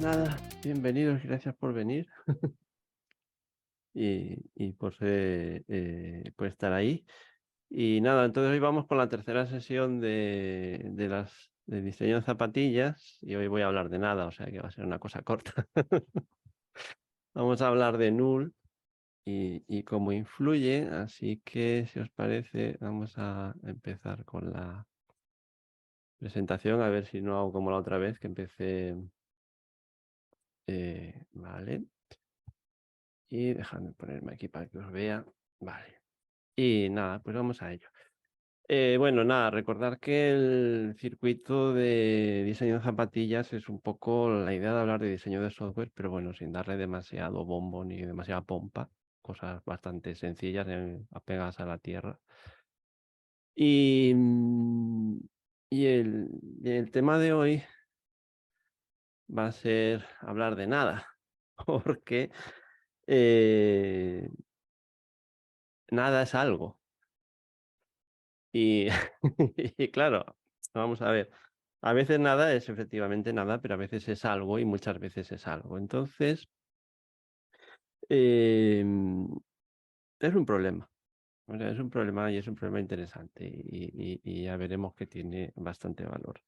nada, bienvenidos, gracias por venir y por estar ahí. Y nada, entonces hoy vamos con la tercera sesión de diseño de zapatillas y hoy voy a hablar de nada, o sea que va a ser una cosa corta. Vamos a hablar de null y cómo influye, así que si os parece, vamos a empezar con la presentación, a ver si no hago como la otra vez que empecé. Vale. Y dejadme ponerme aquí para que os vea. Vale. Y nada, pues vamos a ello. Bueno, nada, recordar que el circuito de diseño de zapatillas es un poco la idea de hablar de diseño de software, pero bueno, sin darle demasiado bombo ni demasiada pompa, cosas bastante sencillas, apegadas a la tierra. Y, mm, y el tema de hoy va a ser hablar de nada, porque eh, nada es algo. Y, y claro, vamos a ver, a veces nada es efectivamente nada, pero a veces es algo y muchas veces es algo. Entonces, em, es un problema. O sea, es un problema y es un problema interesante y ya veremos que tiene bastante valor.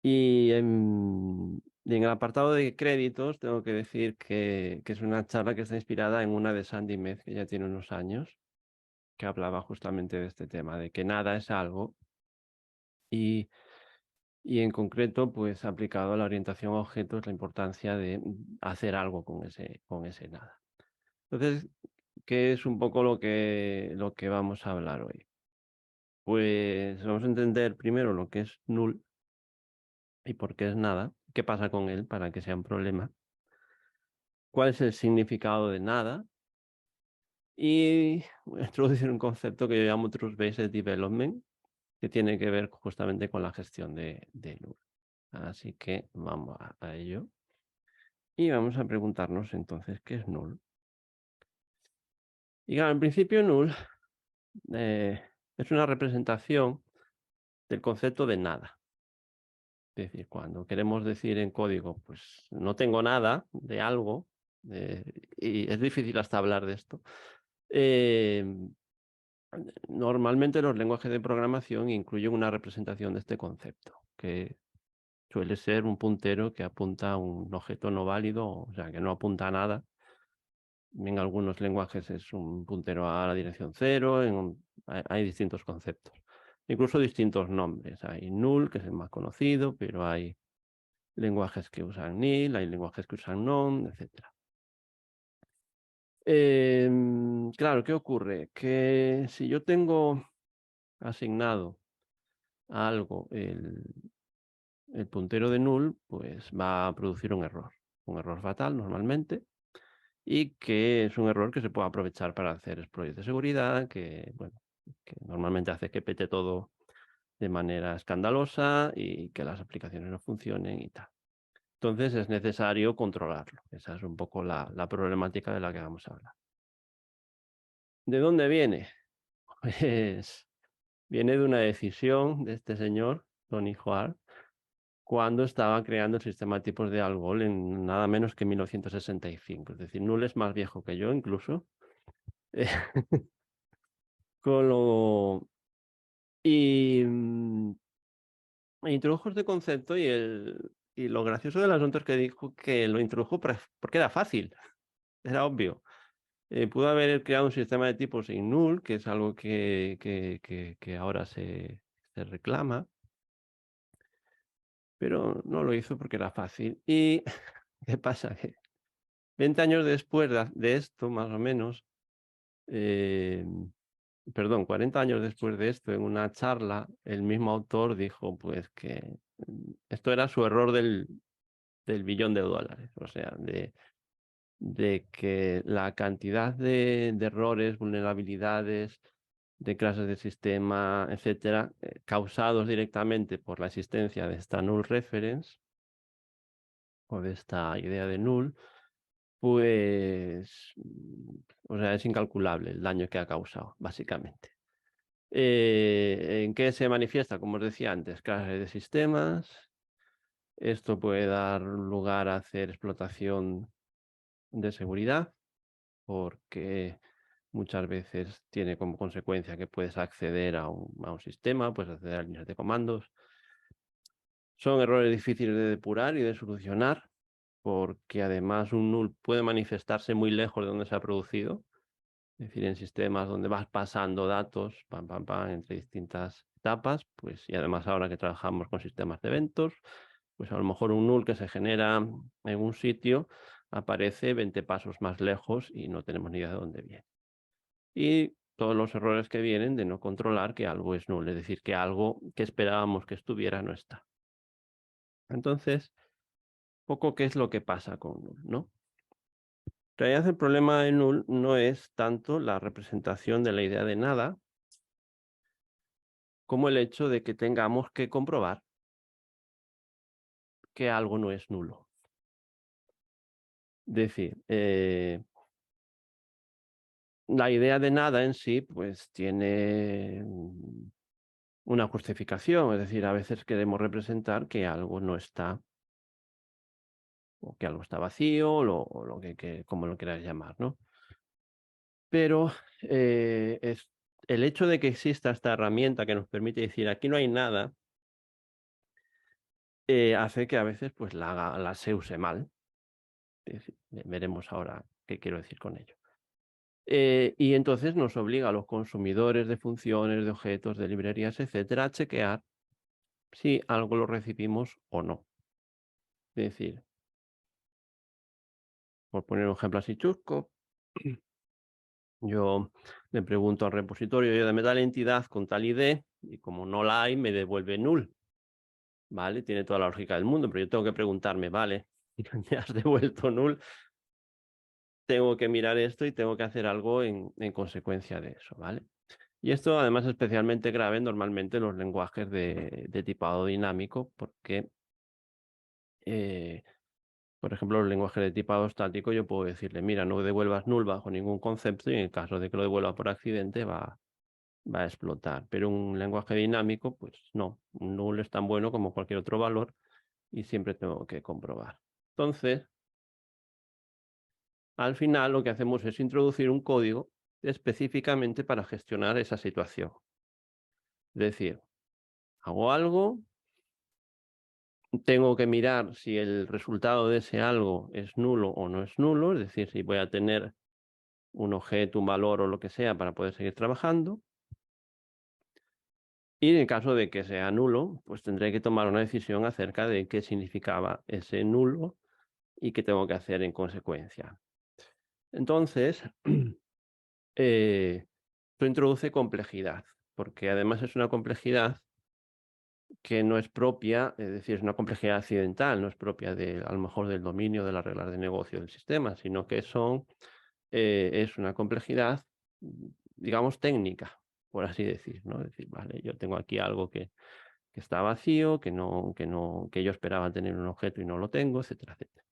Y en el apartado de créditos tengo que decir que es una charla que está inspirada en una de Sandy Meth, que ya tiene unos años, que hablaba justamente de este tema, de que nada es algo y Y en concreto, pues aplicado a la orientación a objetos, la importancia de hacer algo con ese nada. Entonces, ¿qué es un poco lo que vamos a hablar hoy? Pues vamos a entender primero lo que es null y por qué es nada, qué pasa con él para que sea un problema, cuál es el significado de nada y voy a introducir un concepto que yo llamo Trust-Based Development, que tiene que ver justamente con la gestión de null. Así que vamos a ello. Y vamos a preguntarnos entonces, ¿qué es null? Y claro, en principio null eh, es una representación del concepto de nada. Es decir, cuando queremos decir en código, pues no tengo nada de algo, y es difícil hasta hablar de esto, eh, normalmente los lenguajes de programación incluyen una representación de este concepto, que suele ser un puntero que apunta a un objeto no válido, o sea, que no apunta a nada. En algunos lenguajes es un puntero a la dirección cero, hay distintos conceptos, incluso distintos nombres. Hay null, que es el más conocido, pero hay lenguajes que usan nil, hay lenguajes que usan none, etcétera. Claro, ¿qué ocurre? Que si yo tengo asignado a algo el puntero de null, pues va a producir un error fatal normalmente, y que es un error que se puede aprovechar para hacer exploits de seguridad, que, bueno, que normalmente hace que pete todo de manera escandalosa y que las aplicaciones no funcionen y tal. Entonces es necesario controlarlo. Esa es un poco la problemática de la que vamos a hablar. ¿De dónde viene? Pues viene de una decisión de este señor, Tony Hoare, cuando estaba creando el sistema de tipos de Algol en nada menos que 1965. Es decir, Null es más viejo que yo incluso. Con lo y, introdujo este concepto y lo gracioso del asunto es que dijo que lo introdujo porque era fácil, era obvio. Pudo haber creado un sistema de tipos sin null, que es algo que ahora se reclama, pero no lo hizo porque era fácil. ¿Y qué pasa? Que 20 años después de esto, más o menos, eh perdón, 40 años después de esto, en una charla, el mismo autor dijo, pues, que esto era su error del billón de dólares, o sea, de que la cantidad de errores, vulnerabilidades, de clases de sistema, etcétera, causados directamente por la existencia de esta null reference o de esta idea de null, pues, o sea, es incalculable el daño que ha causado, básicamente. ¿En qué se manifiesta? Como os decía antes, clases de sistemas, Esto puede dar lugar a hacer explotación de seguridad, porque muchas veces tiene como consecuencia que puedes acceder a un sistema, puedes acceder a líneas de comandos. Son errores difíciles de depurar y de solucionar, porque además un null puede manifestarse muy lejos de donde se ha producido, es decir, en sistemas donde vas pasando datos, pam, pam, pam, entre distintas etapas, pues, y además ahora que trabajamos con sistemas de eventos, pues a lo mejor un null que se genera en un sitio aparece 20 pasos más lejos y no tenemos ni idea de dónde viene. Y todos los errores que vienen de no controlar que algo es null, es decir, que algo que esperábamos que estuviera no está. Entonces, poco qué es lo que pasa con null, ¿no? En realidad el problema de null no es tanto la representación de la idea de nada, como el hecho de que tengamos que comprobar que algo no es nulo. Es decir, la idea de nada en sí, pues tiene una justificación, es decir, a veces queremos representar que algo no está, o que algo está vacío, o lo que, como lo quieras llamar, ¿no? Pero es el hecho de que exista esta herramienta que nos permite decir aquí no hay nada, hace que a veces pues la se use mal. Es decir, veremos ahora qué quiero decir con ello. Y entonces nos obliga a los consumidores de funciones, de objetos, de librerías, etcétera, a chequear si algo lo recibimos o no. Es decir, por poner un ejemplo así chusco, yo le pregunto al repositorio, oye, dame tal entidad con tal ID, y como no la hay, me devuelve null. Vale, tiene toda la lógica del mundo, pero yo tengo que preguntarme, vale, me has devuelto null, tengo que mirar esto y tengo que hacer algo en consecuencia de eso, ¿vale? Y esto además es especialmente grave normalmente en los lenguajes de tipado dinámico, porque, por ejemplo, los lenguajes de tipado estático yo puedo decirle, mira, no devuelvas null bajo ningún concepto y en el caso de que lo devuelva por accidente va a explotar. Pero un lenguaje dinámico, pues no, un null es tan bueno como cualquier otro valor y siempre tengo que comprobar. Entonces, al final lo que hacemos es introducir un código específicamente para gestionar esa situación. Es decir, hago algo, tengo que mirar si el resultado de ese algo es nulo o no es nulo, es decir, si voy a tener un objeto, un valor o lo que sea para poder seguir trabajando. Y en el caso de que sea nulo, pues tendré que tomar una decisión acerca de qué significaba ese nulo y qué tengo que hacer en consecuencia. Entonces, esto introduce complejidad, porque además es una complejidad que no es propia, es decir, es una complejidad accidental, no es propia de, a lo mejor del dominio de las reglas de negocio del sistema, sino que es una complejidad, digamos, técnica, por así decir, ¿no? Es decir, vale, yo tengo aquí algo que está vacío, que yo esperaba tener un objeto y no lo tengo, etcétera, etcétera.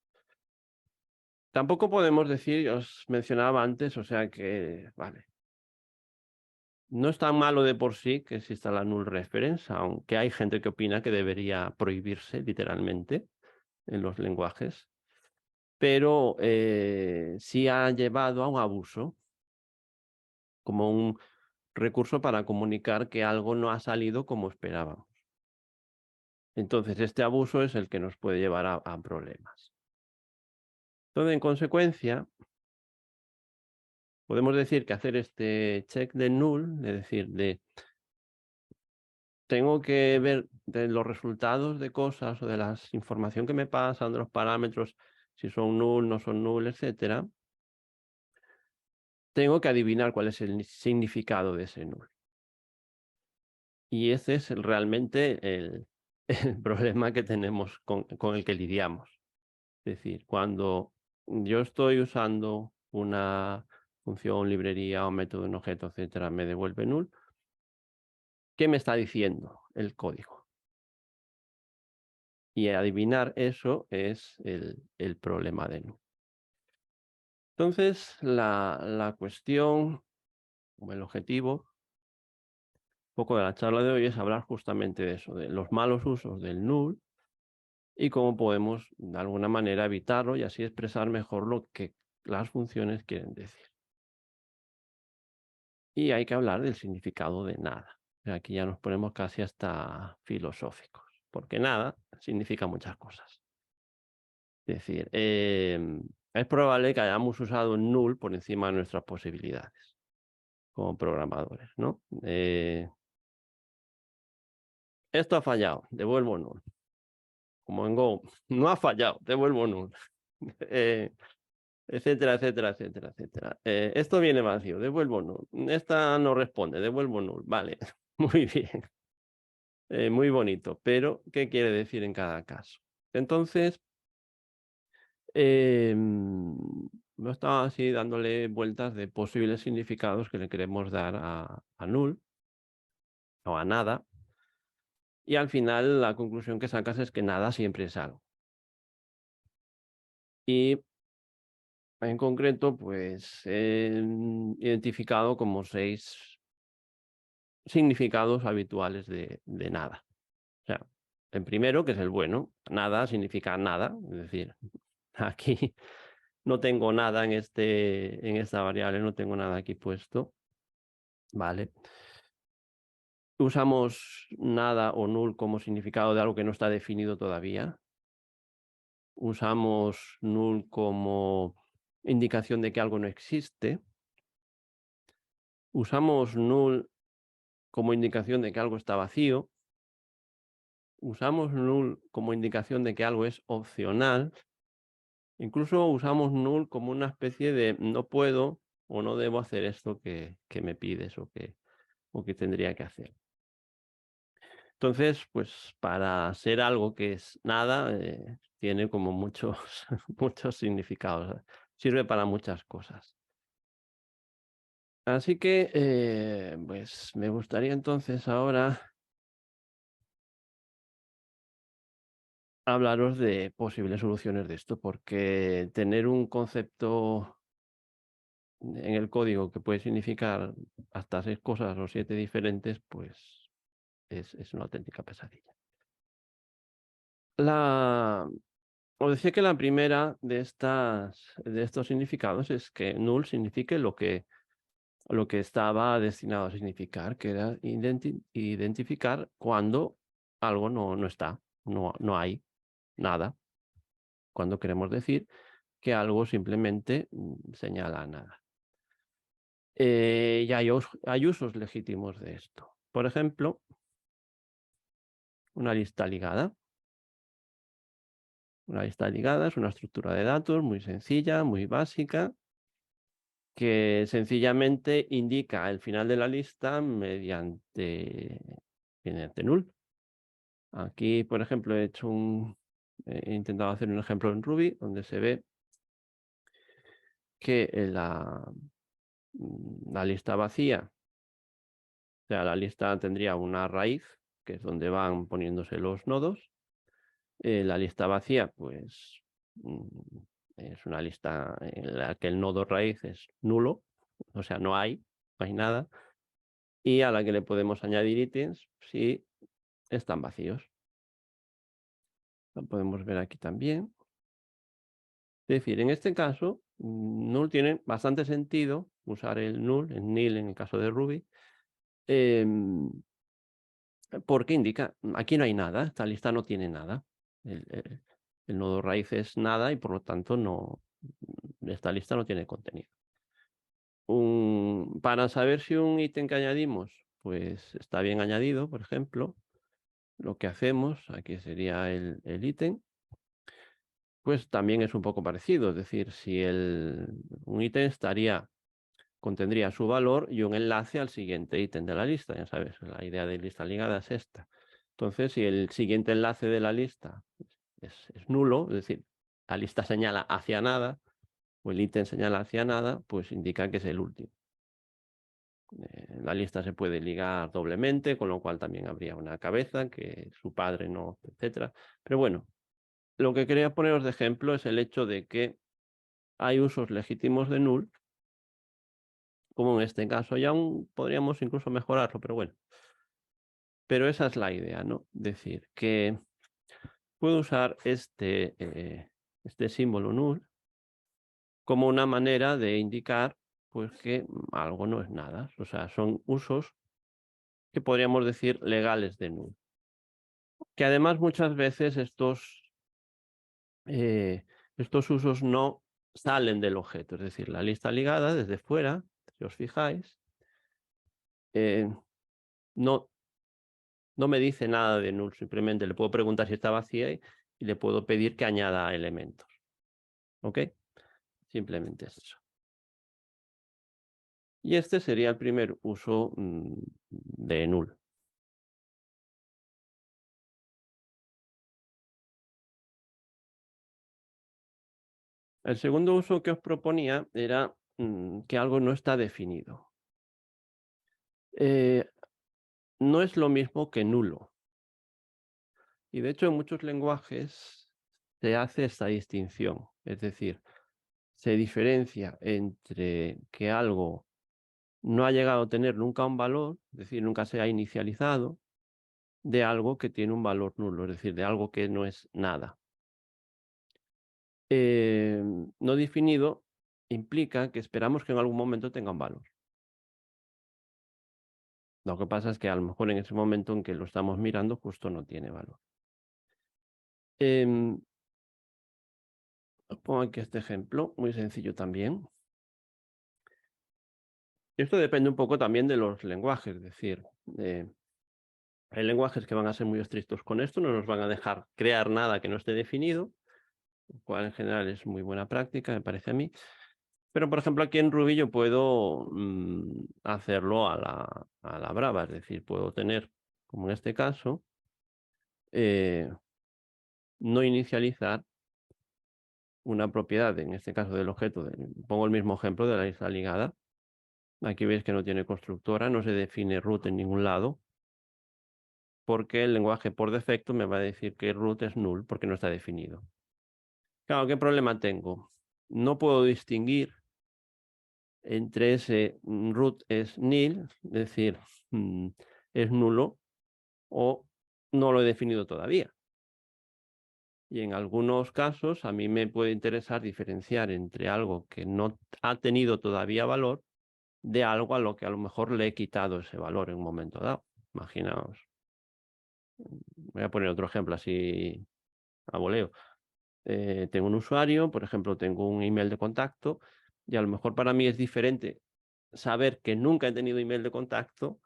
Tampoco podemos decir, os mencionaba antes, o sea que, vale, no es tan malo de por sí que exista la null reference, aunque hay gente que opina que debería prohibirse literalmente en los lenguajes, pero sí ha llevado a un abuso, como un recurso para comunicar que algo no ha salido como esperábamos. Entonces, este abuso es el que nos puede llevar a problemas. Entonces, en consecuencia, podemos decir que hacer este check de null, es decir, tengo que ver de los resultados de cosas o de la información que me pasan, de los parámetros, si son null, no son null, etcétera, tengo que adivinar cuál es el significado de ese null. Y ese es realmente el problema que tenemos con el que lidiamos. Es decir, cuando yo estoy usando una función, librería o método, un objeto, etcétera, me devuelve null, ¿qué me está diciendo el código? Y adivinar eso es el problema de null. Entonces, la cuestión o el objetivo un poco de la charla de hoy es hablar justamente de eso, de los malos usos del null y cómo podemos de alguna manera evitarlo y así expresar mejor lo que las funciones quieren decir. Y hay que hablar del significado de nada. Aquí ya nos ponemos casi hasta filosóficos, porque nada significa muchas cosas. Es decir, es probable que hayamos usado null por encima de nuestras posibilidades como programadores, ¿no? Esto ha fallado, devuelvo null. Como en Go, no ha fallado, devuelvo null. Eh, etcétera, etcétera, etcétera, etcétera. Esto viene vacío, devuelvo null. Esta no responde, devuelvo null. Vale, muy bien, muy bonito, pero ¿qué quiere decir en cada caso? Entonces, no estaba así dándole vueltas de posibles significados que le queremos dar a null o a nada, y al final la conclusión que sacas es que nada siempre es algo. Y en concreto, pues he identificado como 6 significados habituales de nada. O sea, el primero, que es el bueno, nada significa nada, es decir, aquí no tengo nada en esta variable, no tengo nada aquí puesto, ¿vale? Usamos nada o null como significado de algo que no está definido todavía. Usamos null como indicación de que algo no existe. Usamos null como indicación de que algo está vacío. Usamos null como indicación de que algo es opcional. Incluso usamos null como una especie de no puedo o no debo hacer esto que me pides o que tendría que hacer. Entonces, pues para ser algo que es nada, tiene como muchos, muchos significados. Sirve para muchas cosas. Así que, pues me gustaría entonces ahora hablaros de posibles soluciones de esto, porque tener un concepto en el código que puede significar hasta 6 cosas o 7 diferentes, pues es una auténtica pesadilla. Os decía que la primera de estos significados es que null signifique lo que estaba destinado a significar, que era identificar cuando algo no está, no hay nada, cuando queremos decir que algo simplemente señala nada. Y hay usos legítimos de esto. Por ejemplo, una lista ligada. Una lista ligada es una estructura de datos muy sencilla, muy básica, que sencillamente indica el final de la lista mediante null. Aquí, por ejemplo, he intentado hacer un ejemplo en Ruby donde se ve que la lista vacía, o sea, la lista tendría una raíz, que es donde van poniéndose los nodos. La lista vacía, pues es una lista en la que el nodo raíz es nulo, o sea, no hay nada, y a la que le podemos añadir ítems si están vacíos. Lo podemos ver aquí también. Es decir, en este caso, null tiene bastante sentido usar el null, el nil en el caso de Ruby, em, porque indica, aquí no hay nada, esta lista no tiene nada. El nodo raíz es nada y por lo tanto esta lista no tiene contenido. Para saber si un ítem que añadimos pues está bien añadido, por ejemplo, lo que hacemos, aquí sería el ítem, pues también es un poco parecido, es decir, si un ítem contendría su valor y un enlace al siguiente ítem de la lista, ya sabes, la idea de lista ligada es esta. Entonces, si el siguiente enlace de la lista es nulo, es decir, la lista señala hacia nada, o el ítem señala hacia nada, pues indica que es el último. La lista se puede ligar doblemente, con lo cual también habría una cabeza, que su padre no, etcétera. Pero bueno, lo que quería poneros de ejemplo es el hecho de que hay usos legítimos de null, como en este caso, y aún podríamos incluso mejorarlo, pero bueno. Pero esa es la idea, ¿no? Decir que puedo usar este símbolo null como una manera de indicar pues que algo no es nada. O sea, son usos que podríamos decir legales de null. Que además muchas veces eh, estos usos no salen del objeto, es decir, la lista ligada desde fuera, si os fijáis, eh, no, no me dice nada de null, simplemente le puedo preguntar si está vacía y le puedo pedir que añada elementos. ¿Ok? Simplemente es eso. Y este sería el primer uso de null. El segundo uso que os proponía era que algo no está definido. No es lo mismo que nulo. Y de hecho en muchos lenguajes se hace esta distinción. Es decir, se diferencia entre que algo no ha llegado a tener nunca un valor, es decir, nunca se ha inicializado, de algo que tiene un valor nulo, es decir, de algo que no es nada. No definido implica que esperamos que en algún momento tenga un valor. Lo que pasa es que a lo mejor en ese momento en que lo estamos mirando justo no tiene valor. Os pongo aquí este ejemplo, muy sencillo también. Esto depende un poco también de los lenguajes, es decir, hay lenguajes que van a ser muy estrictos con esto, no nos van a dejar crear nada que no esté definido, lo cual en general es muy buena práctica, me parece a mí. Pero, por ejemplo, aquí en Ruby yo puedo hacerlo a la brava, es decir, puedo tener, como en este caso, no inicializar una propiedad, en este caso del objeto, pongo el mismo ejemplo de la lista ligada. Aquí veis que no tiene constructora, no se define root en ningún lado, porque el lenguaje por defecto me va a decir que root es null porque no está definido. Claro, ¿qué problema tengo? No puedo distinguir entre ese root es nil, es decir, es nulo, o no lo he definido todavía. Y en algunos casos a mí me puede interesar diferenciar entre algo que no ha tenido todavía valor de algo a lo que a lo mejor le he quitado ese valor en un momento dado. Imaginaos. Voy a poner otro ejemplo así a voleo. Tengo un usuario, por ejemplo, tengo un email de contacto y a lo mejor para mí es diferente saber que nunca he tenido email de contacto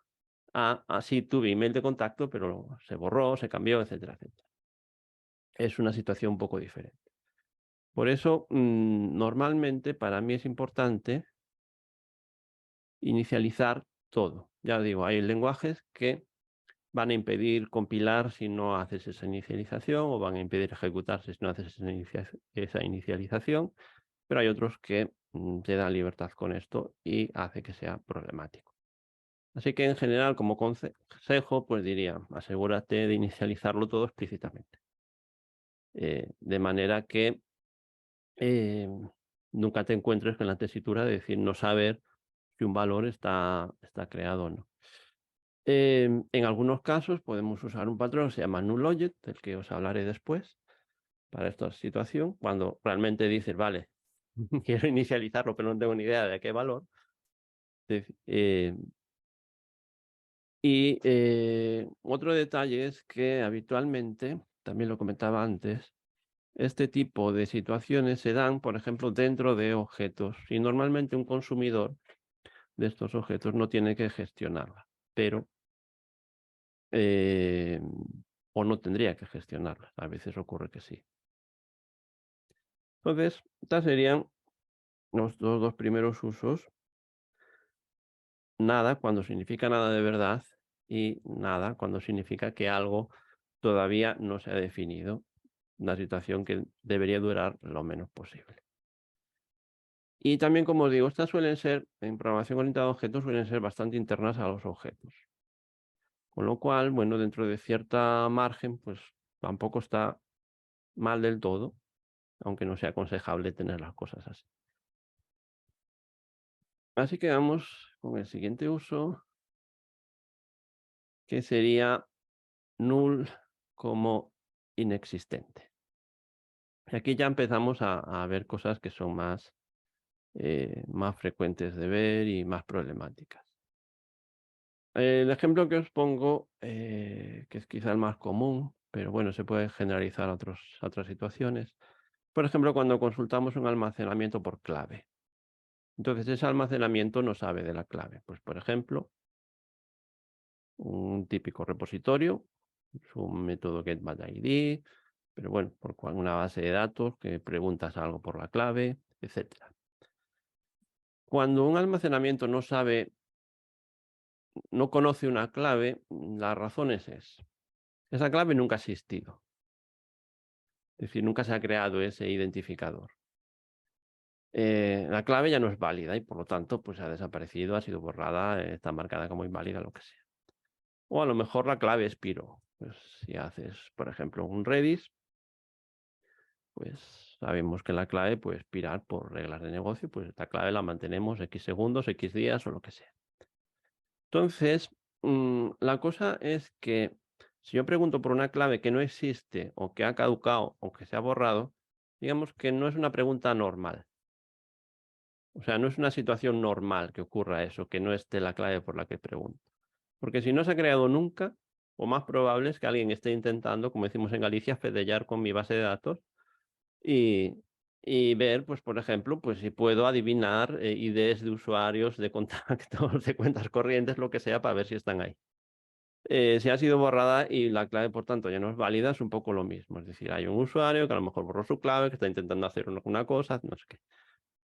a así tuve email de contacto, pero se borró, se cambió, etcétera, etcétera. Es una situación un poco diferente. Por eso, normalmente para mí es importante inicializar todo. Ya digo, hay lenguajes que van a impedir compilar si no haces esa inicialización o van a impedir ejecutarse si no haces esa inicialización, pero hay otros que te dan libertad con esto y hace que sea problemático. Así que en general, como consejo, pues diría, asegúrate de inicializarlo todo explícitamente, de manera que nunca te encuentres con la tesitura de decir no saber si un valor está creado o no. En algunos casos podemos usar un patrón que se llama nullObject, del que os hablaré después, para esta situación, cuando realmente dices, vale, quiero inicializarlo, pero no tengo ni idea de qué valor. Otro detalle es que habitualmente, también lo comentaba antes, este tipo de situaciones se dan, por ejemplo, dentro de objetos y normalmente un consumidor de estos objetos no tiene que gestionarla, pero o no tendría que gestionarla. A veces ocurre que sí. Entonces, estos serían los dos primeros usos. Nada cuando significa nada de verdad y nada cuando significa que algo todavía no se ha definido. Una situación que debería durar lo menos posible. Y también, como os digo, estas suelen ser, en programación orientada a objetos, suelen ser bastante internas a los objetos. Con lo cual, bueno, dentro de cierta margen, pues tampoco está mal del todo, aunque no sea aconsejable tener las cosas así. Así que vamos con el siguiente uso, que sería null como inexistente. Y aquí ya empezamos a ver cosas que son más frecuentes de ver y más problemáticas. El ejemplo que os pongo, que es quizá el más común, pero bueno, se puede generalizar a otras situaciones. Por ejemplo, cuando consultamos un almacenamiento por clave. Entonces, ese almacenamiento no sabe de la clave. Pues, por ejemplo, un típico repositorio, es un método getValidID, pero bueno, por una base de datos que preguntas algo por la clave, etcétera. Cuando un almacenamiento no conoce una clave, la razón es esa clave nunca ha existido. Es decir, nunca se ha creado ese identificador. La clave ya no es válida y por lo tanto pues ha desaparecido, ha sido borrada, está marcada como inválida, lo que sea. O a lo mejor la clave expiró. Pues si haces, por ejemplo, un Redis, pues sabemos que la clave puede expirar por reglas de negocio, pues esta clave la mantenemos X segundos, X días o lo que sea. Entonces, la cosa es que si yo pregunto por una clave que no existe o que ha caducado o que se ha borrado, digamos que no es una pregunta normal. O sea, no es una situación normal que ocurra eso, que no esté la clave por la que pregunto. Porque si no se ha creado nunca, lo más probable es que alguien esté intentando, como decimos en Galicia, fedellar con mi base de datos y, y ver, pues, por ejemplo, pues si puedo adivinar IDs de usuarios, de contactos, de cuentas corrientes, lo que sea, para ver si están ahí. Si ha sido borrada y la clave, por tanto, ya no es válida, es un poco lo mismo. Es decir, hay un usuario que a lo mejor borró su clave, que está intentando hacer una cosa, no sé qué.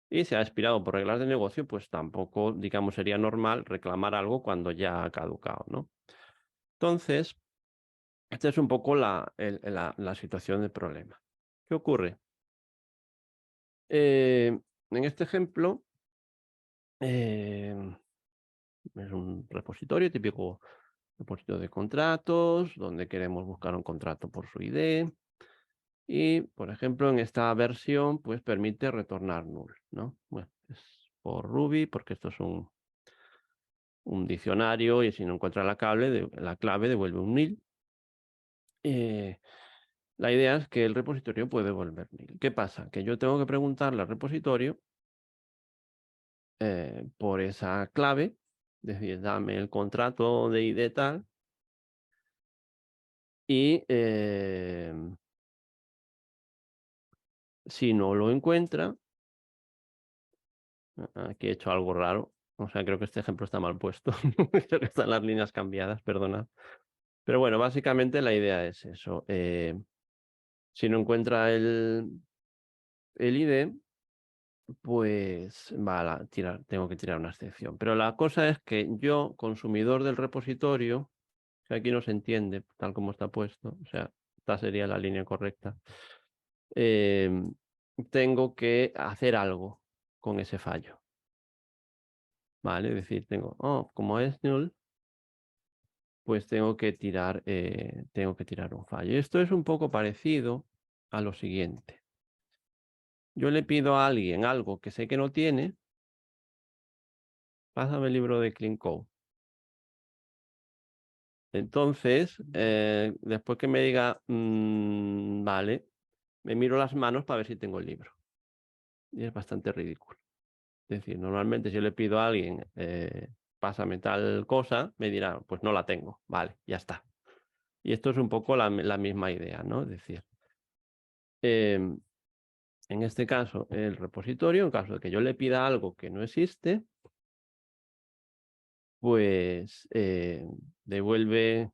Y se ha expirado por reglas de negocio, pues tampoco, digamos, sería normal reclamar algo cuando ya ha caducado, ¿no? Entonces, esta es un poco la situación del problema. ¿Qué ocurre? En este ejemplo, eh, es un repositorio, típico repositorio de contratos, donde queremos buscar un contrato por su ID. Y, por ejemplo, en esta versión, pues permite retornar null, ¿no? Bueno, es por Ruby, porque esto es un diccionario y si no encuentra la clave devuelve un nil. La idea es que el repositorio puede devolver nil. ¿Qué pasa? Que yo tengo que preguntarle al repositorio por esa clave, es decir, dame el contrato de ID tal, y si no lo encuentra, aquí he hecho algo raro, o sea, creo que este ejemplo está mal puesto, creo que están las líneas cambiadas, perdona. Pero bueno, básicamente la idea es eso. Si no encuentra el ID, pues tengo que tirar una excepción. Pero la cosa es que yo, consumidor del repositorio, que aquí no se entiende tal como está puesto, o sea, esta sería la línea correcta, em, tengo que hacer algo con ese fallo. ¿Vale? Es decir, como es null, pues tengo que tirar un fallo. Y esto es un poco parecido a lo siguiente. Yo le pido a alguien algo que sé que no tiene, pásame el libro de Clean Code. Entonces, después que me diga, vale, me miro las manos para ver si tengo el libro. Y es bastante ridículo. Es decir, normalmente si yo le pido a alguien, pásame tal cosa, me dirá, pues no la tengo. Vale, ya está. Y esto es un poco la misma idea, ¿no? Es decir, em, en este caso, el repositorio, en caso de que yo le pida algo que no existe, pues devuelve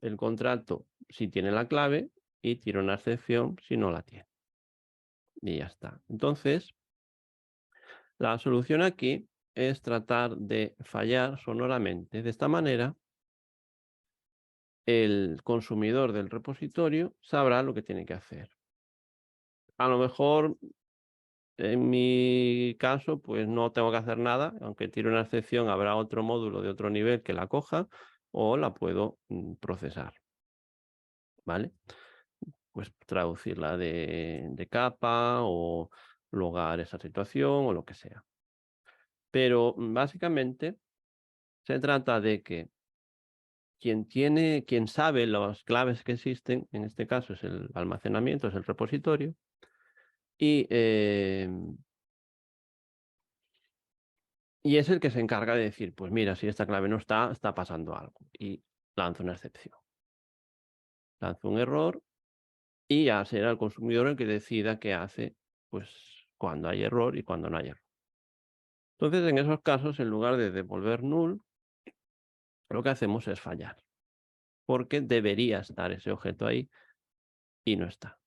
el contrato si tiene la clave y tira una excepción si no la tiene. Y ya está. Entonces, la solución aquí es tratar de fallar sonoramente. De esta manera, el consumidor del repositorio sabrá lo que tiene que hacer. A lo mejor, en mi caso, pues no tengo que hacer nada. Aunque tire una excepción, habrá otro módulo de otro nivel que la coja o la puedo procesar. ¿Vale? Pues traducirla de capa o logar esa situación o lo que sea. Pero básicamente se trata de que quien sabe las claves que existen, en este caso es el almacenamiento, es el repositorio, y, y es el que se encarga de decir, pues mira, si esta clave no está, está pasando algo. Y lanza una excepción, lanza un error y ya será el consumidor el que decida qué hace, pues cuando hay error y cuando no hay error. Entonces, en esos casos, en lugar de devolver null, lo que hacemos es fallar, porque debería estar ese objeto ahí y no está.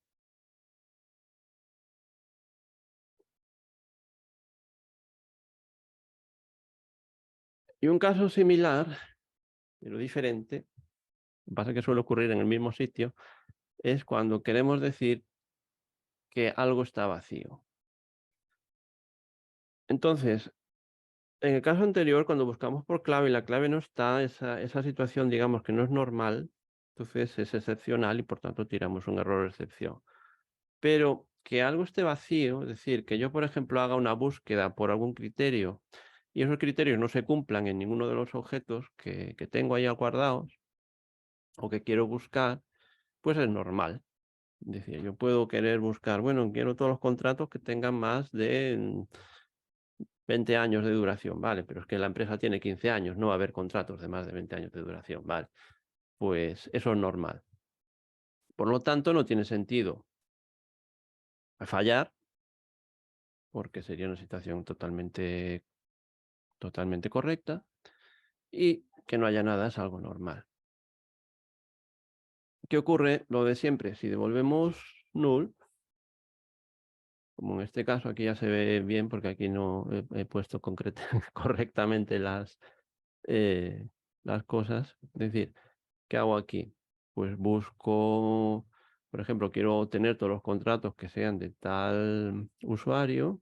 Y un caso similar, pero diferente, pasa que suele ocurrir en el mismo sitio, es cuando queremos decir que algo está vacío. Entonces, en el caso anterior, cuando buscamos por clave y la clave no está, esa situación, digamos que no es normal, entonces es excepcional y por tanto tiramos un error de excepción. Pero que algo esté vacío, es decir, que yo, por ejemplo, haga una búsqueda por algún criterio y esos criterios no se cumplan en ninguno de los objetos que tengo ahí guardados o que quiero buscar, pues es normal. Es decir, yo puedo querer buscar, bueno, quiero todos los contratos que tengan más de 20 años de duración, vale, pero es que la empresa tiene 15 años, no va a haber contratos de más de 20 años de duración, vale. Pues eso es normal. Por lo tanto, no tiene sentido fallar, porque sería una situación totalmente correcta, y que no haya nada es algo normal. ¿Qué ocurre? Lo de siempre, si devolvemos null, como en este caso aquí ya se ve bien porque aquí no he puesto correctamente eh, las cosas, es decir, ¿qué hago aquí? Pues busco, por ejemplo, quiero tener todos los contratos que sean de tal usuario,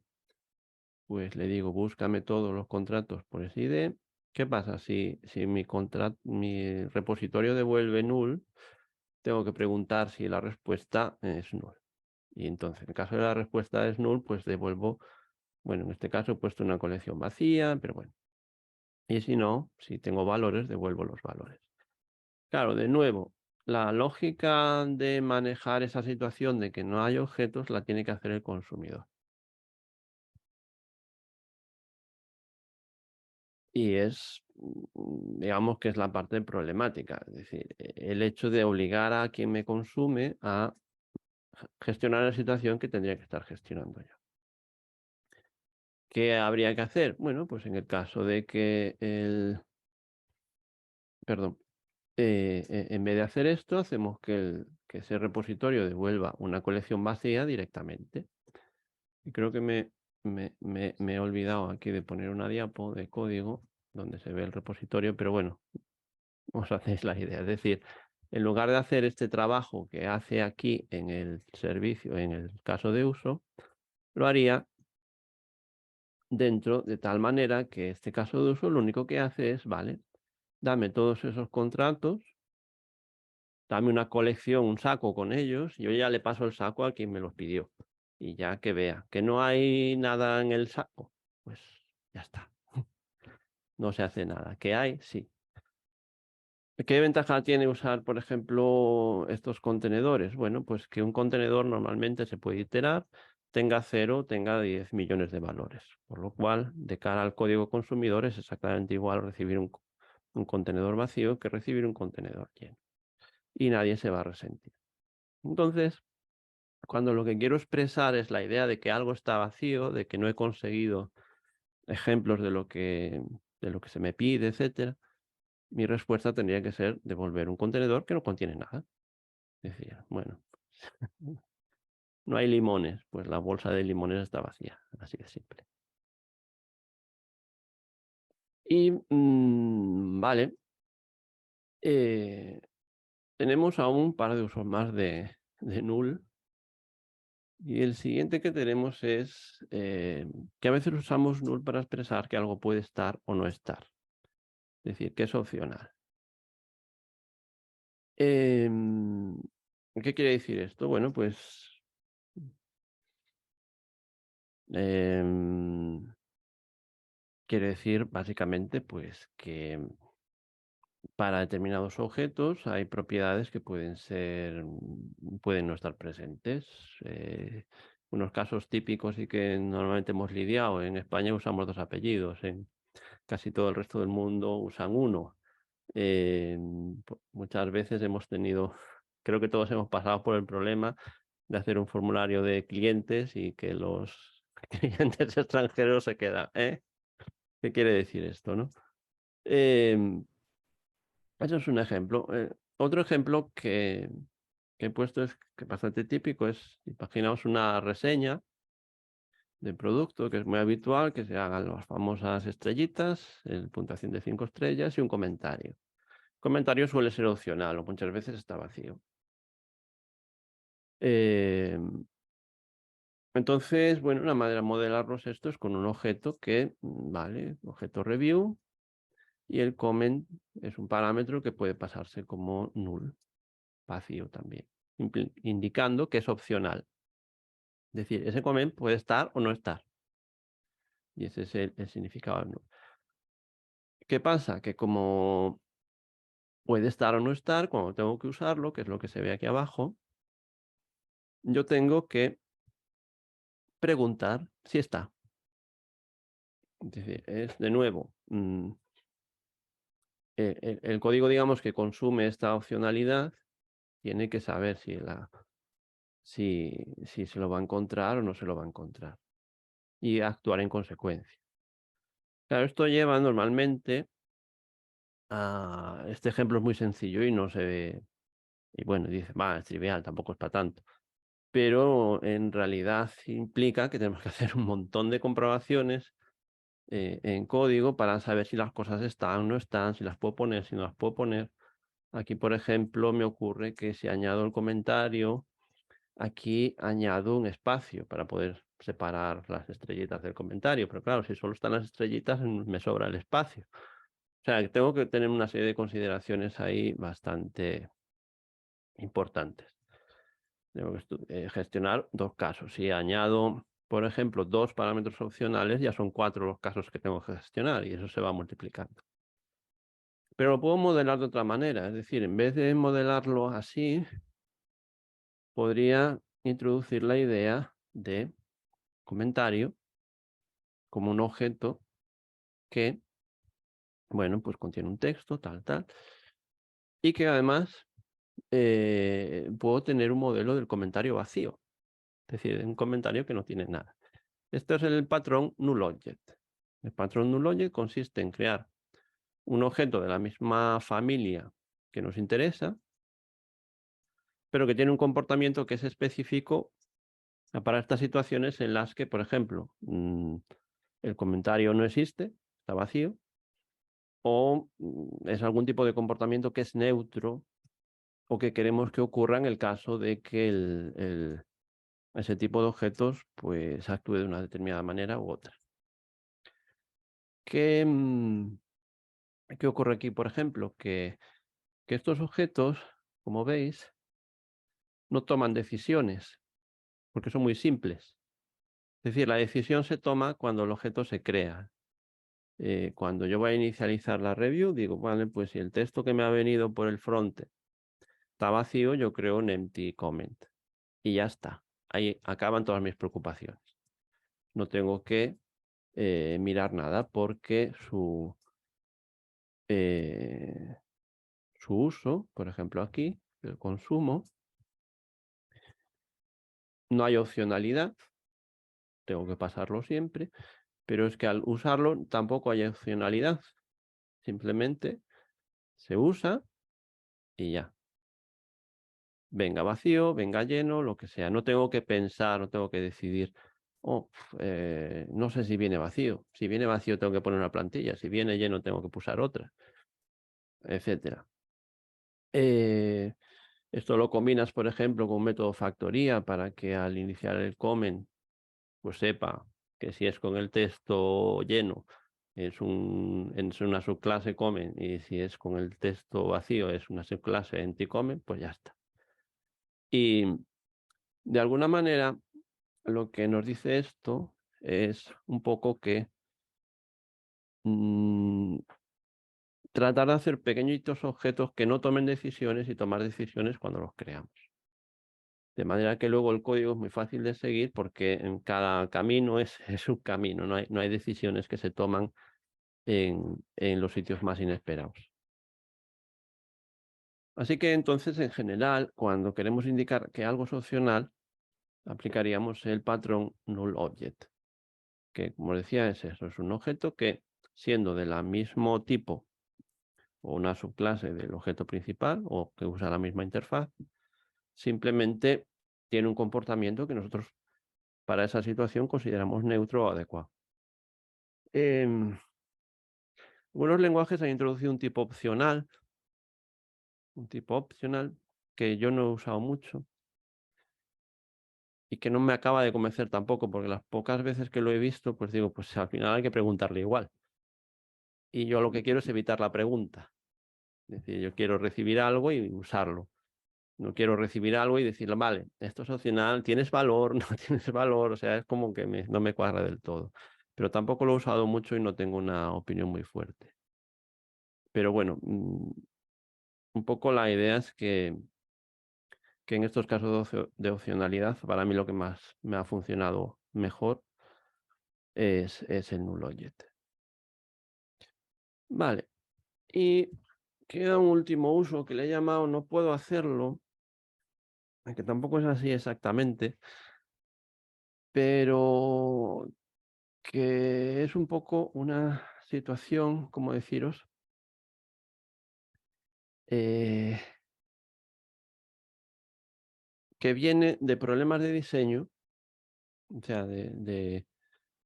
pues le digo, búscame todos los contratos por ese ID. ¿Qué pasa? Si mi repositorio devuelve null, tengo que preguntar si la respuesta es null. Y entonces, en caso de la respuesta es null, pues devuelvo, bueno, en este caso he puesto una colección vacía, pero bueno. Y si no, si tengo valores, devuelvo los valores. Claro, de nuevo, la lógica de manejar esa situación de que no hay objetos la tiene que hacer el consumidor. Y digamos que es la parte problemática, es decir, el hecho de obligar a quien me consume a gestionar la situación que tendría que estar gestionando yo. ¿Qué habría que hacer? Bueno, pues en el caso de que perdón, en vez de hacer esto, hacemos que ese repositorio devuelva una colección vacía directamente. Y creo que me he olvidado aquí de poner una diapo de código donde se ve el repositorio, pero bueno, os hacéis la idea. Es decir, en lugar de hacer este trabajo que hace aquí en el servicio, en el caso de uso, lo haría dentro de tal manera que este caso de uso lo único que hace es, vale, dame todos esos contratos, dame una colección, un saco con ellos, y yo ya le paso el saco a quien me los pidió. Y ya que vea que no hay nada en el saco, pues ya está. No se hace nada. ¿Qué hay? Sí. ¿Qué ventaja tiene usar, por ejemplo, estos contenedores? Bueno, pues que un contenedor normalmente se puede iterar, tenga 0, tenga 10 millones de valores. Por lo cual, de cara al código consumidor, es exactamente igual recibir un contenedor vacío que recibir un contenedor lleno. Y nadie se va a resentir. Entonces, cuando lo que quiero expresar es la idea de que algo está vacío, de que no he conseguido ejemplos de lo que se me pide, etcétera, mi respuesta tendría que ser devolver un contenedor que no contiene nada. Decía, bueno, no hay limones, pues la bolsa de limones está vacía, así de simple. Y vale, eh, tenemos aún un par de usos más de null. Y el siguiente que tenemos es que a veces usamos null para expresar que algo puede estar o no estar. Es decir, que es opcional. ¿Qué quiere decir esto? Bueno, pues quiere decir básicamente pues que para determinados objetos hay propiedades que pueden no estar presentes. Unos casos típicos y que normalmente hemos lidiado. En España usamos dos apellidos, en casi todo el resto del mundo usan uno. Muchas veces hemos tenido, creo que todos hemos pasado por el problema de hacer un formulario de clientes y que los clientes extranjeros se quedan, ¿eh? ¿Qué quiere decir esto, no? Em, Eso es un ejemplo. Otro ejemplo que he puesto es que bastante típico es, imaginaos una reseña de producto que es muy habitual, que se hagan las famosas estrellitas, el puntuación de 5 estrellas y un comentario. El comentario suele ser opcional o muchas veces está vacío. Entonces, bueno, una manera de modelarlos esto es con un objeto que, vale, objeto review, y el comment es un parámetro que puede pasarse como null, vacío también, indicando que es opcional. Es decir, ese comment puede estar o no estar. Y ese es el significado del null. ¿Qué pasa? Que como puede estar o no estar, cuando tengo que usarlo, que es lo que se ve aquí abajo, yo tengo que preguntar si está. Es decir, es de nuevo, el código, digamos, que consume esta opcionalidad, tiene que saber si se lo va a encontrar o no se lo va a encontrar y actuar en consecuencia. Claro, esto lleva normalmente a... Este ejemplo es muy sencillo y no se ve... Y bueno, dice, va, es trivial, tampoco es para tanto. Pero en realidad implica que tenemos que hacer un montón de comprobaciones en código para saber si las cosas están o no están, si las puedo poner, si no las puedo poner. Aquí, por ejemplo, me ocurre que si añado el comentario, aquí añado un espacio para poder separar las estrellitas del comentario, pero claro, si solo están las estrellitas, me sobra el espacio. O sea, que tengo que tener una serie de consideraciones ahí bastante importantes. Tengo que gestionar dos casos. Si añado, por ejemplo, dos parámetros opcionales, ya son 4 los casos que tengo que gestionar y eso se va multiplicando. Pero lo puedo modelar de otra manera, es decir, en vez de modelarlo así, podría introducir la idea de comentario como un objeto que, bueno, pues contiene un texto, tal, tal, y que además puedo tener un modelo del comentario vacío, es decir, un comentario que no tiene nada. Esto es el patrón nullObject. El patrón nullObject consiste en crear un objeto de la misma familia que nos interesa, pero que tiene un comportamiento que es específico para estas situaciones en las que, por ejemplo, el comentario no existe, está vacío, o es algún tipo de comportamiento que es neutro o que queremos que ocurra en el caso de que ese tipo de objetos pues actúe de una determinada manera u otra. ¿Qué, qué ocurre aquí, por ejemplo? Que estos objetos, como veis, no toman decisiones, porque son muy simples. Es decir, la decisión se toma cuando el objeto se crea. Cuando yo voy a inicializar la review, digo, vale, pues si el texto que me ha venido por el front está vacío, yo creo un empty comment. Y ya está. Ahí acaban todas mis preocupaciones. No tengo que mirar nada porque su uso, por ejemplo aquí, el consumo, no hay opcionalidad, tengo que pasarlo siempre, pero es que al usarlo tampoco hay opcionalidad, simplemente se usa y ya. Venga vacío, venga lleno, lo que sea. No tengo que pensar, no tengo que decidir, oh, no sé si viene vacío. Si viene vacío tengo que poner una plantilla, si viene lleno tengo que pulsar otra, etcétera. Esto lo combinas, por ejemplo, con un método factoría para que al iniciar el comment, pues sepa que si es con el texto lleno es una subclase comment y si es con el texto vacío es una subclase empty comment, pues ya está. Y de alguna manera lo que nos dice esto es un poco que tratar de hacer pequeñitos objetos que no tomen decisiones y tomar decisiones cuando los creamos. De manera que luego el código es muy fácil de seguir porque en cada camino es un camino, no hay decisiones que se toman en los sitios más inesperados. Así que entonces, en general, cuando queremos indicar que algo es opcional, aplicaríamos el patrón null object, que como decía es eso, es un objeto que siendo del mismo tipo o una subclase del objeto principal o que usa la misma interfaz, simplemente tiene un comportamiento que nosotros para esa situación consideramos neutro o adecuado. En algunos lenguajes han introducido un tipo opcional que yo no he usado mucho y que no me acaba de convencer tampoco, porque las pocas veces que lo he visto, pues digo, pues al final hay que preguntarle igual. Y yo lo que quiero es evitar la pregunta. Es decir, yo quiero recibir algo y usarlo. No quiero recibir algo y decirle, vale, esto es opcional, ¿tienes valor? No tienes valor. O sea, es como que no me cuadra del todo. Pero tampoco lo he usado mucho y no tengo una opinión muy fuerte. Pero bueno, un poco la idea es que en estos casos de opcionalidad, para mí lo que más me ha funcionado mejor es el null object. Vale, y queda un último uso que le he llamado no puedo hacerlo, que tampoco es así exactamente, pero que es un poco una situación, como deciros, eh, que viene de problemas de diseño, o sea, de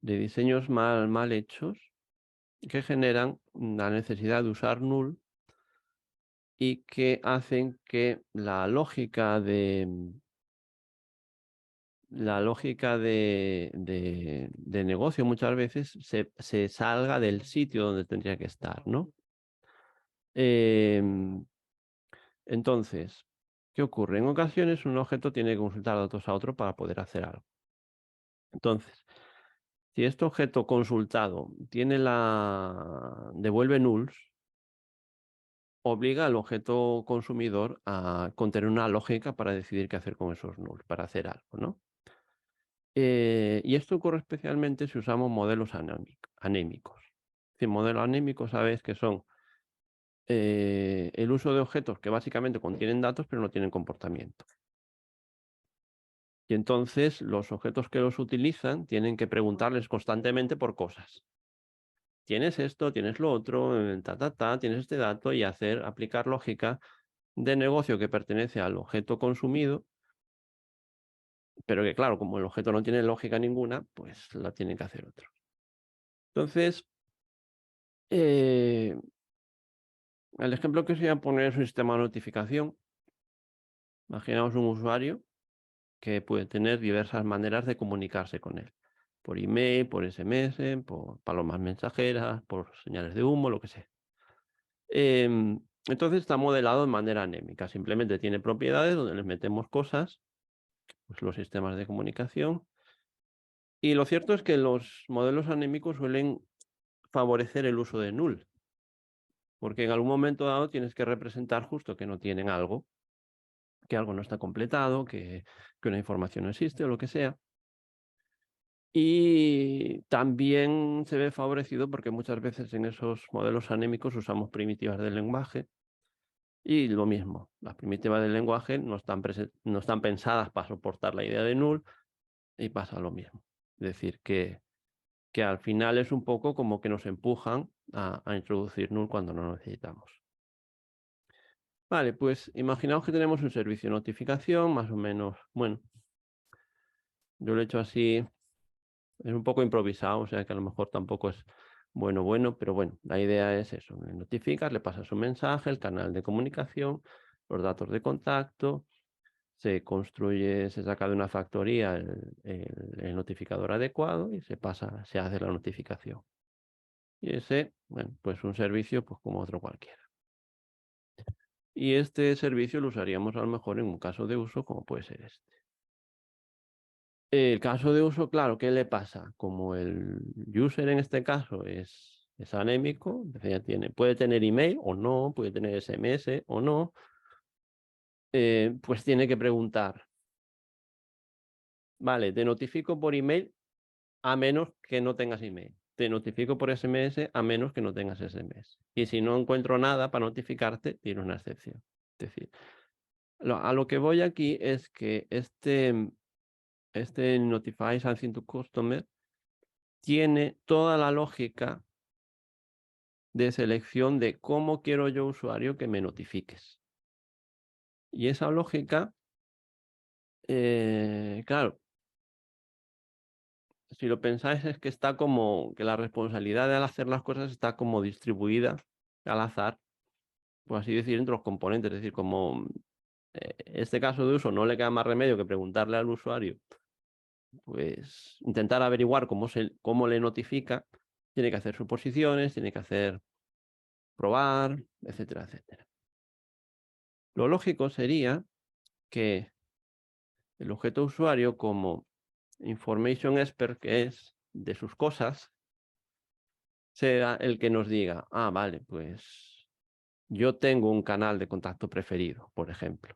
diseños mal hechos, que generan la necesidad de usar null y que hacen que la lógica de negocio muchas veces se salga del sitio donde tendría que estar, ¿no? Em, entonces, ¿qué ocurre? En ocasiones un objeto tiene que consultar datos a otro para poder hacer algo. Entonces, si este objeto consultado devuelve nulls, obliga al objeto consumidor a contener una lógica para decidir qué hacer con esos nulls, para hacer algo, ¿no? Y esto ocurre especialmente si usamos modelos anémicos. Es decir, modelos anémicos, sabéis que son el uso de objetos que básicamente contienen datos pero no tienen comportamiento. Y entonces los objetos que los utilizan tienen que preguntarles constantemente por cosas. Tienes esto, tienes lo otro, tienes este dato y aplicar lógica de negocio que pertenece al objeto consumido, pero que claro, como el objeto no tiene lógica ninguna, pues la tiene que hacer otro. Entonces, eh, el ejemplo que os voy a poner es un sistema de notificación. Imaginaos un usuario que puede tener diversas maneras de comunicarse con él. Por email, por SMS, por palomas mensajeras, por señales de humo, lo que sea. Entonces está modelado de manera anémica. Simplemente tiene propiedades donde les metemos cosas, pues los sistemas de comunicación. Y lo cierto es que los modelos anémicos suelen favorecer el uso de null, porque en algún momento dado tienes que representar justo que no tienen algo, que algo no está completado, que una información no existe o lo que sea. Y también se ve favorecido porque muchas veces en esos modelos anémicos usamos primitivas del lenguaje y lo mismo, las primitivas del lenguaje no están pensadas para soportar la idea de null y pasa lo mismo. Es decir, que al final es un poco como que nos empujan a introducir null cuando no lo necesitamos. Vale, pues imaginaos que tenemos un servicio de notificación, más o menos, bueno, yo lo he hecho así, es un poco improvisado, o sea que a lo mejor tampoco es bueno, pero bueno, la idea es eso, le notificas, le pasas un mensaje, el canal de comunicación, los datos de contacto, se saca de una factoría el notificador adecuado y se hace la notificación. Y ese, bueno, pues un servicio pues como otro cualquiera. Y este servicio lo usaríamos a lo mejor en un caso de uso como puede ser este. El caso de uso, claro, ¿qué le pasa? Como el user en este caso es es anémico, ya puede tener email o no, puede tener SMS o no, pues tiene que preguntar, vale, te notifico por email a menos que no tengas email. Te notifico por SMS a menos que no tengas SMS. Y si no encuentro nada para notificarte, tiene una excepción. Es decir, a lo que voy aquí es que este Notify Something to Customer tiene toda la lógica de selección de cómo quiero yo, usuario, que me notifiques. Y esa lógica, claro, si lo pensáis es que está como que la responsabilidad de hacer las cosas está como distribuida al azar, por así decir, entre los componentes. Es decir, como este caso de uso no le queda más remedio que preguntarle al usuario, pues intentar averiguar cómo le notifica, tiene que hacer suposiciones, tiene que hacer probar, etcétera, etcétera. Lo lógico sería que el objeto usuario, como information expert que es de sus cosas, sea el que nos diga, ah, vale, pues yo tengo un canal de contacto preferido, por ejemplo.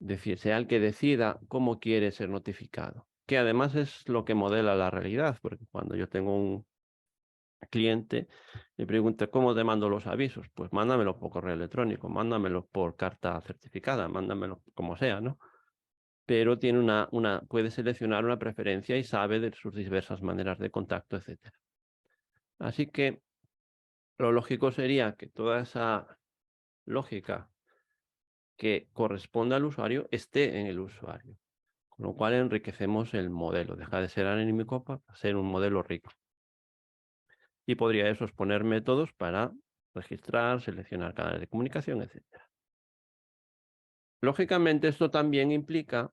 Es decir, sea el que decida cómo quiere ser notificado, que además es lo que modela la realidad, porque cuando yo tengo un cliente, le pregunto, ¿cómo te mando los avisos? Pues mándamelo por correo electrónico, mándamelo por carta certificada, mándamelo como sea, ¿no? Pero tiene puede seleccionar una preferencia y sabe de sus diversas maneras de contacto, etcétera. Así que lo lógico sería que toda esa lógica que corresponde al usuario esté en el usuario, con lo cual enriquecemos el modelo, deja de ser anémico para ser un modelo rico. Y podría eso exponer métodos para registrar, seleccionar canales de comunicación, etcétera. Lógicamente, esto también implica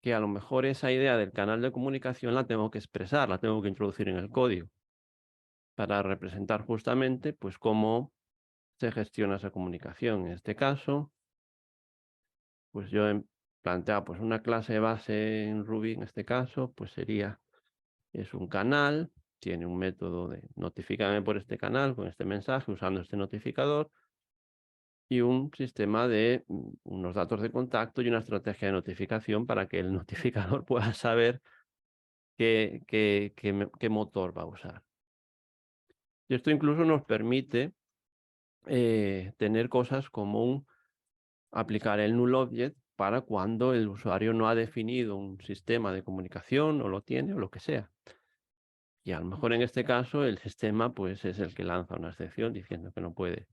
que a lo mejor esa idea del canal de comunicación la tengo que expresar, la tengo que introducir en el código para representar justamente pues cómo se gestiona esa comunicación. En este caso, pues yo he planteado pues una clase base en Ruby, en este caso, pues es un canal, tiene un método de notifícame por este canal con este mensaje usando este notificador y un sistema de unos datos de contacto y una estrategia de notificación para que el notificador pueda saber qué motor va a usar. Y esto incluso nos permite tener cosas como aplicar el null object para cuando el usuario no ha definido un sistema de comunicación o lo tiene o lo que sea. Y a lo mejor en este caso el sistema pues es el que lanza una excepción diciendo que no puede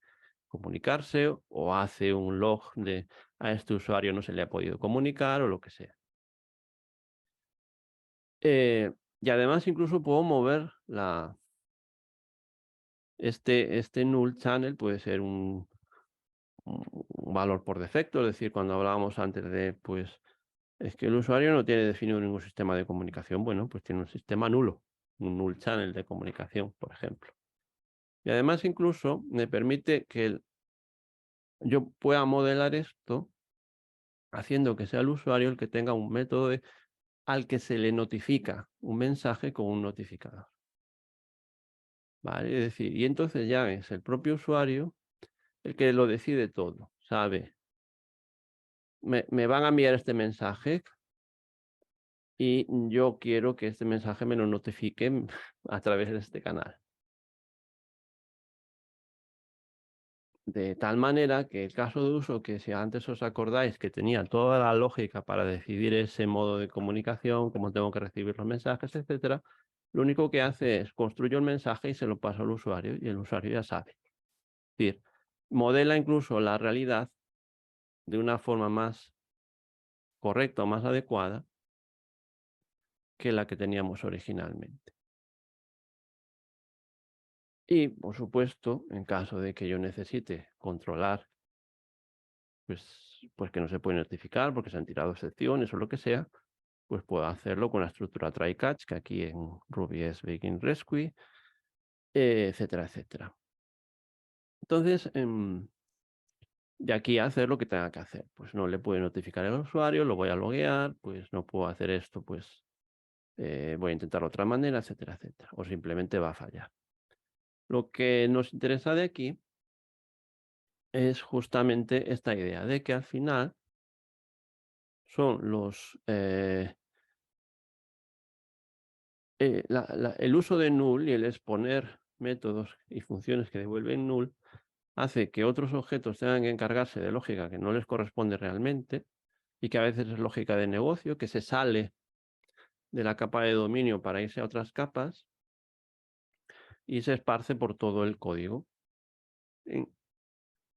comunicarse o hace un log de a este usuario no se le ha podido comunicar o lo que sea. Y además incluso puedo mover este null channel, puede ser un valor por defecto, es decir, cuando hablábamos antes de, pues, es que el usuario no tiene definido ningún sistema de comunicación, bueno, pues tiene un sistema nulo, un null channel de comunicación, por ejemplo. Y además incluso me permite que yo pueda modelar esto haciendo que sea el usuario el que tenga un método al que se le notifica un mensaje con un notificador. ¿Vale? Es decir, y entonces ya es el propio usuario el que lo decide todo, sabe, me van a enviar este mensaje y yo quiero que este mensaje me lo notifiquen a través de este canal. De tal manera que el caso de uso que si antes os acordáis que tenía toda la lógica para decidir ese modo de comunicación, cómo tengo que recibir los mensajes, etcétera, lo único que hace es construir un mensaje y se lo pasa al usuario y el usuario ya sabe. Es decir, modela incluso la realidad de una forma más correcta o más adecuada que la que teníamos originalmente. Y, por supuesto, en caso de que yo necesite controlar, pues que no se puede notificar porque se han tirado excepciones o lo que sea, pues puedo hacerlo con la estructura try catch, que aquí en Ruby es begin rescue, etcétera, etcétera. Entonces, de aquí a hacer lo que tenga que hacer. Pues no le puedo notificar al usuario, lo voy a loguear, pues no puedo hacer esto, pues voy a intentar otra manera, etcétera, etcétera. O simplemente va a fallar. Lo que nos interesa de aquí es justamente esta idea de que al final son el uso de null y el exponer métodos y funciones que devuelven null hace que otros objetos tengan que encargarse de lógica que no les corresponde realmente y que a veces es lógica de negocio, que se sale de la capa de dominio para irse a otras capas y se esparce por todo el código. En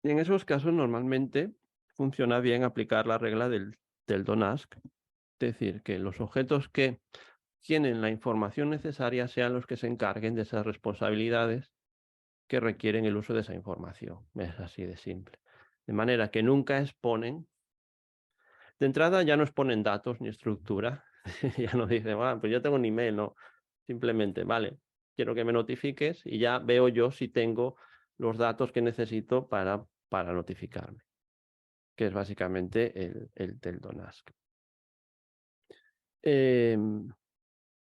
esos casos normalmente funciona bien aplicar la regla del don't ask, es decir, que los objetos que tienen la información necesaria sean los que se encarguen de esas responsabilidades que requieren el uso de esa información. Es así de simple. De manera que nunca exponen, de entrada ya no exponen datos ni estructura, ya no dicen, pues yo tengo un email, no, simplemente, vale, quiero que me notifiques y ya veo yo si tengo los datos que necesito para notificarme, que es básicamente el del don't ask.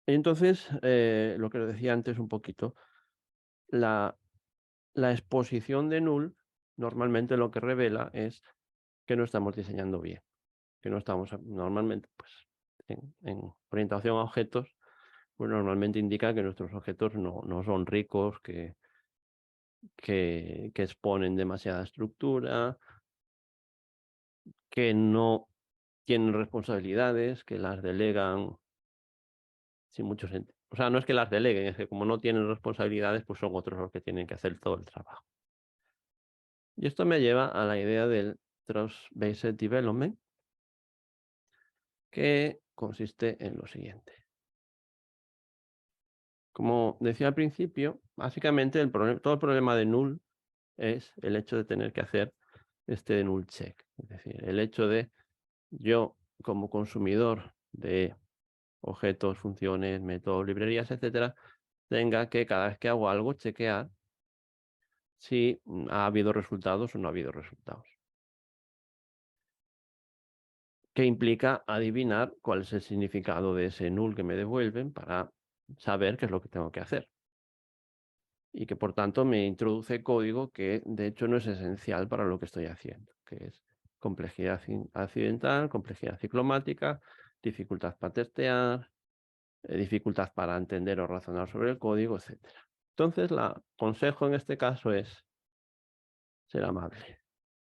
Entonces, lo que os decía antes un poquito, la exposición de null normalmente lo que revela es que no estamos diseñando bien, que no estamos normalmente, pues, en orientación a objetos, pues normalmente indica que nuestros objetos no son ricos, que exponen demasiada estructura, que no tienen responsabilidades, que las delegan sin mucho sentido. O sea, no es que las deleguen, es que como no tienen responsabilidades, pues son otros los que tienen que hacer todo el trabajo. Y esto me lleva a la idea del Trust-Based Development, que consiste en lo siguiente. Como decía al principio, básicamente todo el problema de null es el hecho de tener que hacer este null check. Es decir, el hecho de yo, como consumidor de objetos, funciones, métodos, librerías, etcétera, tenga que cada vez que hago algo chequear si ha habido resultados o no ha habido resultados. Que implica adivinar cuál es el significado de ese null que me devuelven para saber qué es lo que tengo que hacer. Y que por tanto me introduce código que de hecho no es esencial para lo que estoy haciendo, que es complejidad accidental, complejidad ciclomática, dificultad para testear, dificultad para entender o razonar sobre el código, etc. Entonces, el consejo en este caso es ser amable.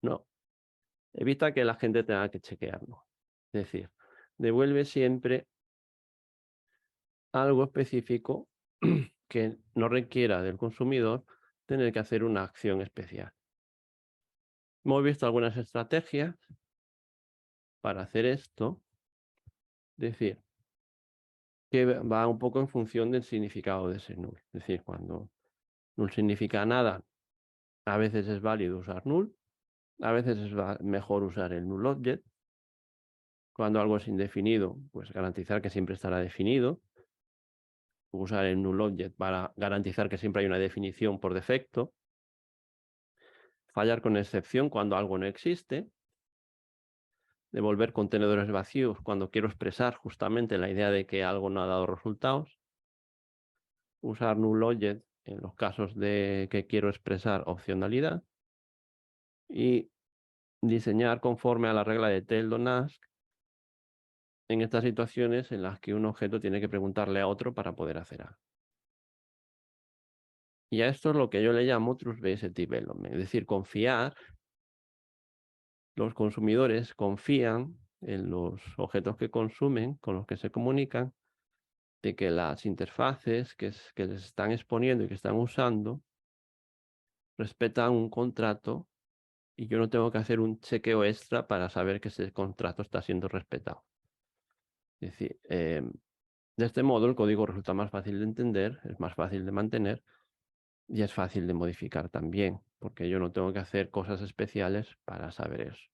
No, evita que la gente tenga que chequearlo. Es decir, devuelve siempre algo específico que no requiera del consumidor tener que hacer una acción especial. Hemos visto algunas estrategias para hacer esto, es decir, que va un poco en función del significado de ese null. Es decir, cuando null significa nada, a veces es válido usar null, a veces es mejor usar el null object. Cuando algo es indefinido, pues garantizar que siempre estará definido. Usar el null object para garantizar que siempre hay una definición por defecto. Fallar con excepción cuando algo no existe. Devolver contenedores vacíos cuando quiero expresar justamente la idea de que algo no ha dado resultados. Usar null object en los casos de que quiero expresar opcionalidad. Y diseñar conforme a la regla de tell don't ask en estas situaciones en las que un objeto tiene que preguntarle a otro para poder hacer algo. Y a esto es lo que yo le llamo Trust-Based Development, es decir, confiar. Los consumidores confían en los objetos que consumen, con los que se comunican, de que las interfaces que les están exponiendo y que están usando respetan un contrato y yo no tengo que hacer un chequeo extra para saber que ese contrato está siendo respetado. Es decir, de este modo el código resulta más fácil de entender, es más fácil de mantener y es fácil de modificar también, porque yo no tengo que hacer cosas especiales para saber eso.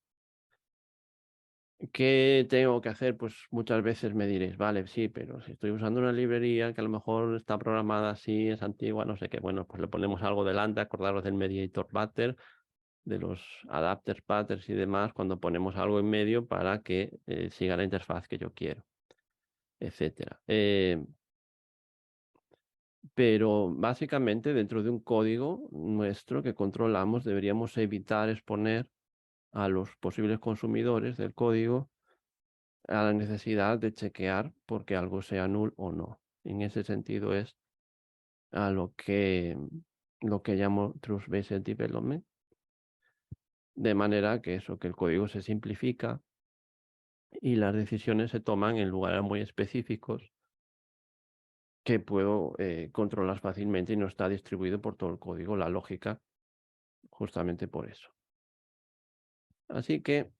¿Qué tengo que hacer? Pues muchas veces me diréis, vale, sí, pero si estoy usando una librería que a lo mejor está programada así, es antigua, no sé qué, bueno, pues le ponemos algo delante, acordaros del mediator pattern, de los adapters patterns y demás, cuando ponemos algo en medio para que siga la interfaz que yo quiero. etcétera. Pero básicamente dentro de un código nuestro que controlamos deberíamos evitar exponer a los posibles consumidores del código a la necesidad de chequear porque algo sea null o no. En ese sentido es a lo que llamo Trust-Based Development, de manera que eso, que el código se simplifica y las decisiones se toman en lugares muy específicos que puedo controlar fácilmente y no está distribuido por todo el código, la lógica, justamente por eso. Así que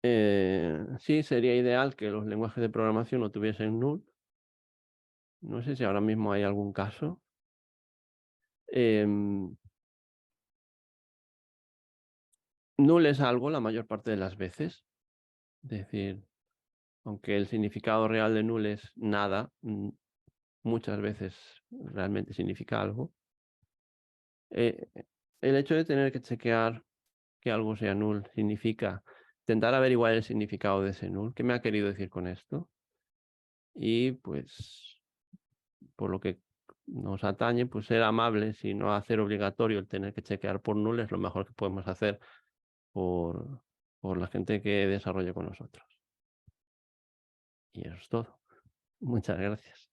sí, sería ideal que los lenguajes de programación no tuviesen null. No sé si ahora mismo hay algún caso. Em, Null es algo la mayor parte de las veces. Es decir, aunque el significado real de null es nada, muchas veces realmente significa algo. Eh, el hecho de tener que chequear que algo sea null significa intentar averiguar el significado de ese null. ¿Qué me ha querido decir con esto? Y pues, por lo que nos atañe, pues ser amables y no hacer obligatorio el tener que chequear por null es lo mejor que podemos hacer por, por la gente que desarrolla con nosotros. Y eso es todo. Muchas gracias.